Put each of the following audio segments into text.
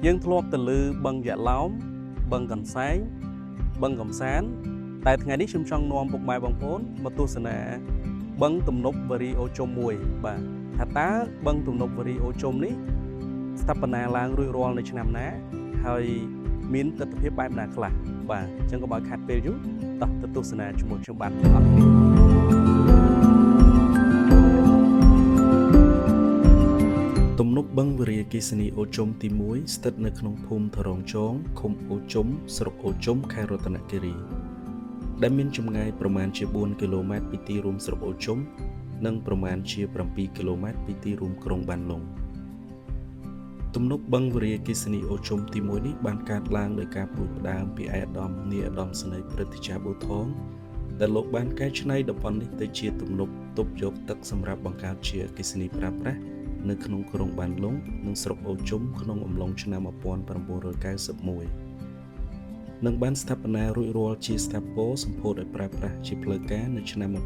យើងធ្លាប់ទៅលើបឹងយ៉ាឡោមបឹងកន្សែងបឹងកំសាន្តតែថ្ងៃនេះខ្ញុំចង់នាំពុកម៉ែបងប្អូនមកទស្សនាបឹងទំនប់វារីអូជុំមួយបាទថាតើបឹងទំនប់វារីអូជុំនេះស្ថាបនាឡើងរួចរាល់នៅឆ្នាំណាហើយមានទស្សនវិជ្ជាបែបណាខ្លះបាទអញ្ចឹងក៏បើខាត់ពេលយូរតោះទៅទស្សនាជាមួយខ្ញុំបាទអរគុណទំនប់បឹងវារីអគ្គិសនីអូជុំទី1ស្ថិតនៅក្នុងភូមិថរងចងឃុំអូជុំស្រុកអូជុំខេត្តរតនគិរីដែលមានចម្ងាយប្រមាណជា4គីឡូម៉ែត្រពីទីរួមស្រុកអូជុំនិងប្រមាណជា7គីឡូម៉ែត្រពីទីរួមក្រុងបានលុងទំនប់បឹងវារីអគ្គិសនីអូជុំទី1នេះបានកើតឡើងដោយការផ្ដួចផ្ដើមពីឯកឧត្តមនាយឧត្តមសេនីយ៍ព្រឹទ្ធាចារ្យប៊ូថងដែលលោកបានកែច្នៃតំបន់នេះទៅជាទំនប់ទប់យកទឹកសម្រាប់បង្កើតជាអគ្គិសនីប្រើប្រាស់នៅក្នុងក្រុងបានលុងនិងស្រុកអូជុំក្នុងអំឡុងឆ្នាំ1991និងបានស្ថាបនារួចរាល់ជាស្ថាពរសម្ពោធឲ្យប្រើប្រាស់ជាផ្លូវការនៅឆ្នាំ1992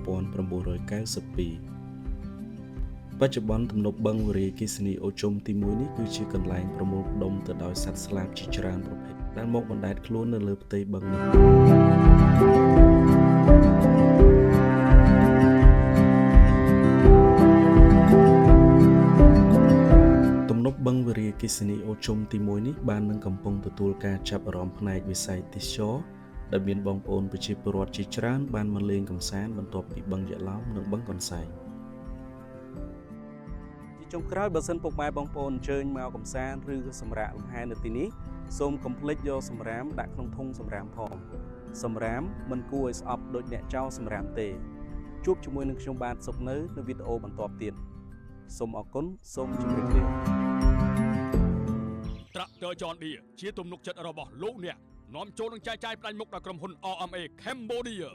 បច្ចុប្បន្នទំនប់បឹងវារីអគ្គិសនីអូជុំទី1នេះគឺជាកន្លែងប្រមូលផ្ដុំទៅដោយសត្វស្លាបជាច្រើនប្រភេទដែលមកបណ្ដែតខ្លួននៅលើផ្ទៃបឹងនេះបឹងវារីអគ្គិសនីអូជុំទី1នេះបាននឹងកំពុងទទួលការចាប់អារម្មណ៍ផ្នែកវិស័យទេសចរណ៍ដែលមានបងប្អូនប្រជាពលរដ្ឋជាច្រើនបានមកលេងកម្សាន្តបន្ទាប់ពីបឹងយ៉ាឡោមនិងបឹងកន្សែងជាចុងក្រោយបើសិនពុកម៉ែបងប្អូនអញ្ជើញមកកម្សាន្តឬក៏សម្រាកលំហែនៅទីនេះសូមកុំភ្លេចយកសម្រាមដាក់ក្នុងធុងសម្រាមផងសម្រាមមិនគួរឲ្យស្អប់ដូចអ្នកចោលសម្រាមទេជួបជាមួយនឹងខ្ញុំបាទសុកនៅវីដេអូបន្ទាប់ទៀតសូមអរគុណសូមជម្រាបលាត្រាក់ទ័រ John Deere ជាទំនុកចិត្តរបស់លោកអ្នកនាំចូលនឹងចែកចាយផ្ដាច់មុខដល់ក្រុមហ៊ុន RMA Cambodia